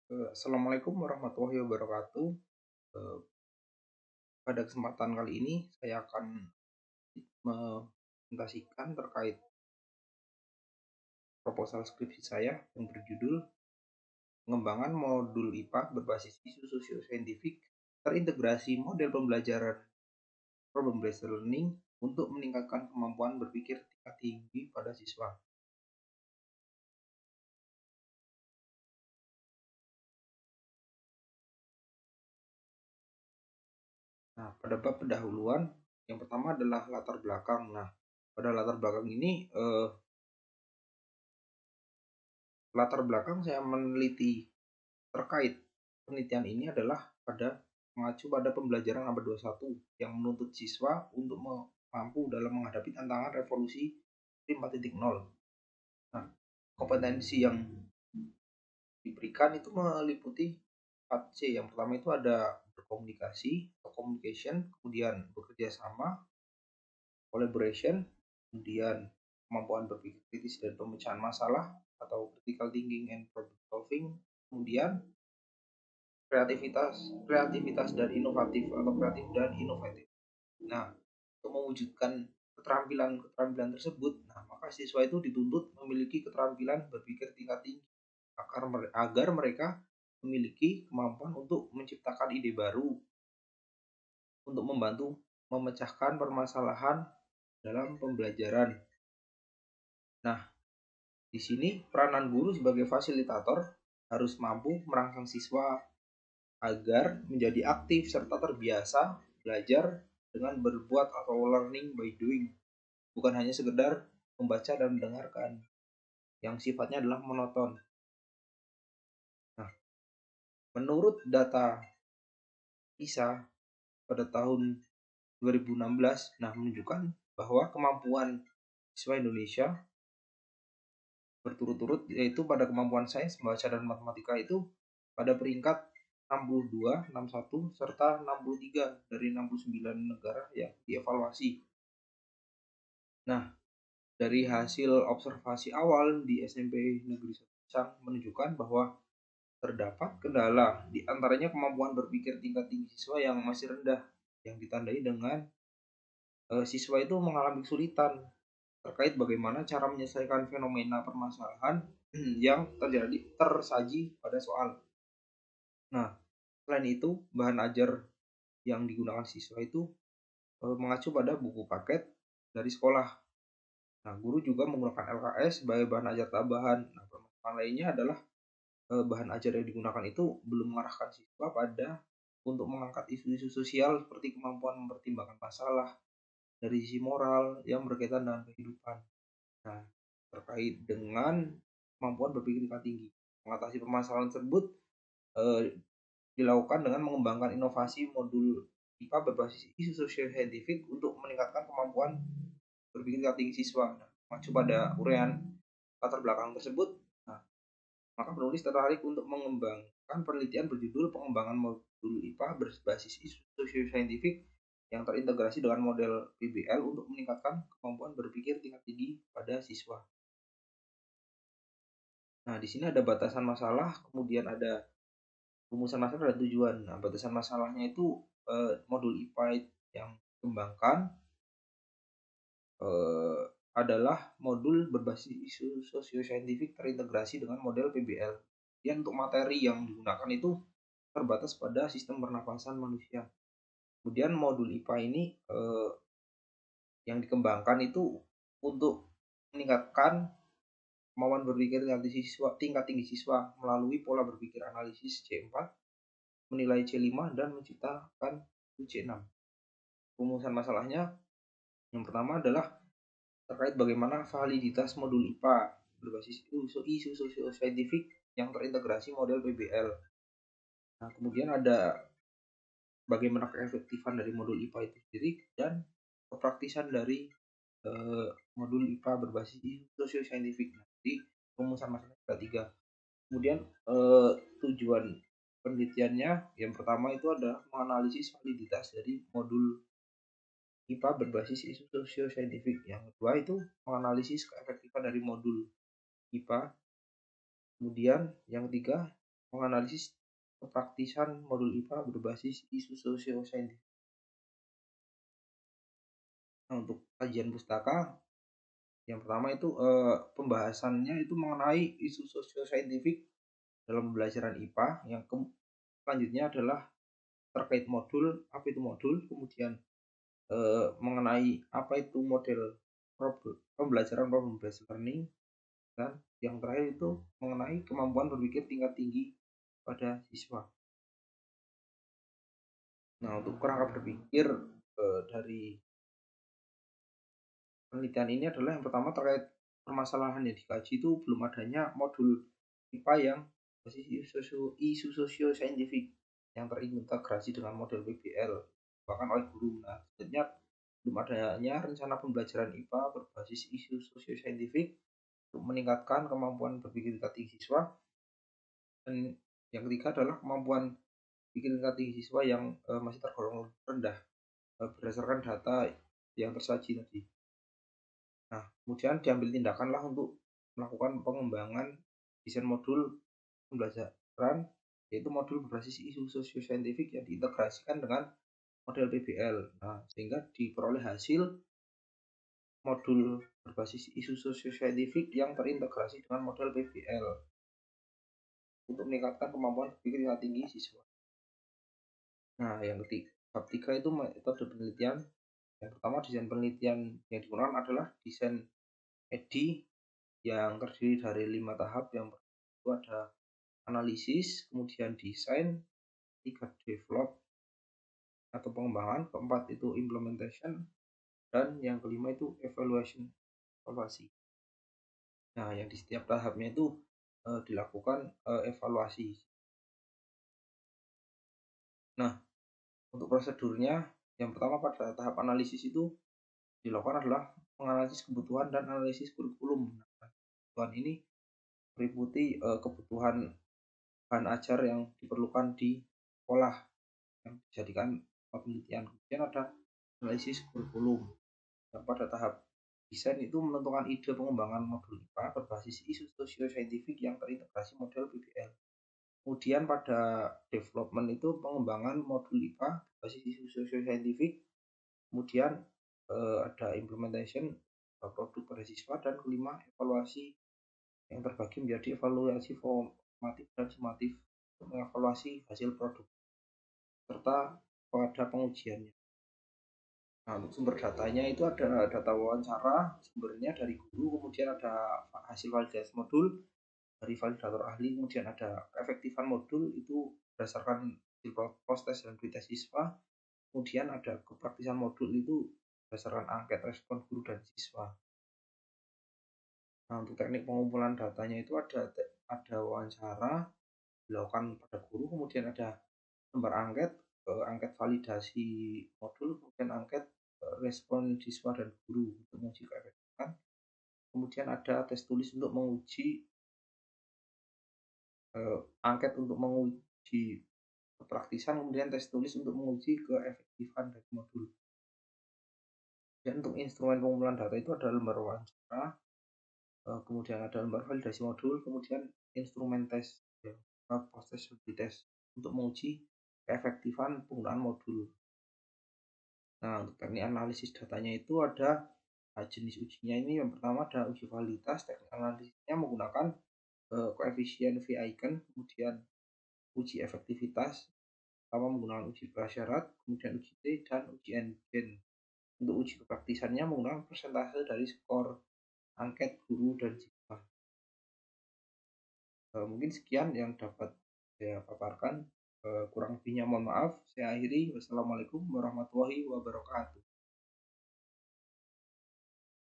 Assalamualaikum warahmatullahi wabarakatuh. Eee, Pada kesempatan kali ini saya akan mempresentasikan terkait proposal skripsi saya yang berjudul "Pengembangan Modul IPA Berbasis Isu Sosio-Saintifik Terintegrasi Model Pembelajaran Problem-Based Learning untuk Meningkatkan Kemampuan Berpikir Tingkat Tinggi pada Siswa". Nah, pada bab pendahuluan, yang pertama adalah latar belakang. Nah, pada latar belakang ini, latar belakang saya meneliti terkait penelitian ini adalah mengacu pada pembelajaran abad 21 yang menuntut siswa untuk mampu dalam menghadapi tantangan revolusi 5.0. Nah, kompetensi yang diberikan itu meliputi 4C. Yang pertama itu ada berkomunikasi atau communication, kemudian bekerja sama, collaboration, kemudian kemampuan berpikir kritis dan pemecahan masalah atau critical thinking and problem solving, kemudian kreativitas kreativitas dan inovatif atau kreatif dan inovatif. Nah, untuk mewujudkan keterampilan-keterampilan tersebut, nah maka siswa itu dituntut memiliki keterampilan berpikir tingkat tinggi agar mereka memiliki kemampuan untuk menciptakan ide baru untuk membantu memecahkan permasalahan dalam pembelajaran. Nah, di sini peranan guru sebagai fasilitator harus mampu merangsang siswa agar menjadi aktif serta terbiasa belajar dengan berbuat atau learning by doing, bukan hanya sekedar membaca dan mendengarkan yang sifatnya adalah monoton. Nah, menurut data PISA pada tahun 2016, menunjukkan bahwa kemampuan siswa Indonesia berturut-turut, yaitu pada kemampuan sains, membaca dan matematika itu pada peringkat 62, 61, serta 63 dari 69 negara yang dievaluasi. Nah, dari hasil observasi awal di SMP Negeri Serang menunjukkan bahwa terdapat kendala, di antaranya kemampuan berpikir tingkat tinggi siswa yang masih rendah, yang ditandai dengan siswa itu mengalami kesulitan terkait bagaimana cara menyelesaikan fenomena permasalahan yang tersaji pada soal. Nah, selain itu, bahan ajar yang digunakan siswa itu mengacu pada buku paket dari sekolah. Nah, guru juga menggunakan LKS sebagai bahan ajar tambahan. Nah, permasalahan lainnya adalah bahan ajar yang digunakan itu belum mengarahkan siswa untuk mengangkat isu-isu sosial seperti kemampuan mempertimbangkan masalah dari sisi moral yang berkaitan dengan kehidupan. Nah, terkait dengan kemampuan berpikir tingkat tinggi, mengatasi permasalahan tersebut eh, dilakukan dengan mengembangkan inovasi modul IPA berbasis isu sosial saintifik untuk meningkatkan kemampuan berpikir tingkat tinggi siswa. Nah, mengacu pada uraian latar belakang tersebut, nah, maka penulis tertarik untuk mengembangkan penelitian berjudul "Pengembangan Modul IPA Berbasis Isu Sosio-Saintifik yang Terintegrasi dengan Model PBL untuk Meningkatkan Kemampuan Berpikir Tingkat Tinggi pada Siswa". Nah, di sini ada batasan masalah, kemudian ada rumusan masalah dan tujuan. Nah, batasan masalahnya itu modul IPA yang dikembangkan adalah modul berbasis isu sosio-saintifik terintegrasi dengan model PBL. Dan untuk materi yang digunakan itu terbatas pada sistem pernapasan manusia. Kemudian modul IPA ini yang dikembangkan itu untuk meningkatkan kemampuan berpikir tingkat tinggi siswa melalui pola berpikir analisis C4, menilai C5, dan menciptakan C6. Rumusan masalahnya yang pertama adalah terkait bagaimana validitas modul IPA berbasis isu sosio-saintifik yang terintegrasi model PBL. Nah, kemudian ada bagaimana keefektifan dari modul IPA itu sendiri dan kepraktisan dari modul IPA berbasis sosio-saintifik. Nah, jadi rumusan masalah ada 3. Kemudian tujuan penelitiannya yang pertama itu adalah menganalisis validitas dari modul IPA berbasis isu sosio-saintifik. Yang kedua itu menganalisis keefektifan dari modul IPA. Kemudian yang ketiga menganalisis kepraktisan modul IPA berbasis isu sosio-saintifik. Nah, untuk kajian pustaka yang pertama itu pembahasannya itu mengenai isu sosio-saintifik dalam pembelajaran IPA. Yang selanjutnya adalah terkait modul, apa itu modul, kemudian mengenai apa itu model pembelajaran problem based learning, dan yang terakhir itu mengenai kemampuan berpikir tingkat tinggi pada siswa. Nah, untuk kerangka berpikir dari penelitian ini adalah yang pertama terkait permasalahan yang dikaji itu belum adanya modul IPA yang basis isu sosio-saintifik yang terintegrasi dengan model PBL bahkan oleh guru. Nah, selanjutnya belum adanya rencana pembelajaran IPA berbasis isu sosio-saintifik untuk meningkatkan kemampuan berpikir tingkat tinggi siswa. Dan yang ketiga adalah kemampuan pikir tingkat tinggi siswa yang masih tergolong rendah berdasarkan data yang tersaji tadi. Nah, kemudian diambil tindakan lah untuk melakukan pengembangan desain modul pembelajaran, yaitu modul berbasis isu sosio-saintifik yang diintegrasikan dengan model PBL. Nah, sehingga diperoleh hasil modul berbasis isu sosio-saintifik yang terintegrasi dengan model PBL untuk meningkatkan kemampuan berpikir yang tinggi siswa. Nah, yang ketiga itu metode penelitian. Yang pertama, desain penelitian yang digunakan adalah desain EDI yang terdiri dari 5 tahap. Yang pertama itu ada analisis, kemudian desain, 3 develop atau pengembangan, keempat itu implementation, dan yang kelima itu evaluasi. Nah, yang di setiap tahapnya itu dilakukan evaluasi. Nah, untuk prosedurnya, yang pertama pada tahap analisis itu dilakukan adalah menganalisis kebutuhan dan analisis kurikulum. Nah, kebutuhan ini meliputi kebutuhan bahan ajar yang diperlukan di sekolah yang dijadikan penelitian. Kemudian ada analisis kurikulum. Dan pada tahap desain itu menentukan ide pengembangan modul IPA berbasis isu sosio-saintifik yang terintegrasi model PBL. Kemudian pada development itu pengembangan modul IPA berbasis isu sosio-saintifik. Kemudian ada implementation produk pada siswa, dan kelima evaluasi yang terbagi menjadi evaluasi formatif dan sumatif untuk mengevaluasi hasil produk serta pada pengujiannya. Nah, untuk sumber datanya itu ada data wawancara, sumbernya dari guru, kemudian ada hasil validasi modul dari validator ahli, kemudian ada keefektifan modul itu berdasarkan hasil post-test dan pretest siswa, kemudian ada kepraktisan modul itu berdasarkan angket respon guru dan siswa. Nah, untuk teknik pengumpulan datanya itu ada wawancara dilakukan pada guru, kemudian ada lembar angket, angket validasi modul, kemudian angket respon siswa dan guru untuk menguji keefektifan. Kemudian ada tes tulis untuk menguji angket untuk menguji kepraktisan, kemudian tes tulis untuk menguji keefektifan dari modul. Dan untuk instrumen pengumpulan data itu ada lembar wawancara, kemudian ada lembar validasi modul, kemudian instrumen tes, proses tes untuk menguji keefektifan penggunaan modul. Nah, untuk teknik analisis datanya itu ada jenis ujinya ini. Yang pertama ada uji validitas. Teknik analisisnya menggunakan koefisien V-Eigen, kemudian uji efektivitas, pertama menggunakan uji prasyarat, kemudian uji T, dan uji N-gen. Untuk uji kepraktisannya menggunakan persentase dari skor angket guru dan siswa. Mungkin sekian yang dapat saya paparkan. Kurang lebihnya mohon maaf. Saya akhiri. Wassalamualaikum warahmatullahi wabarakatuh.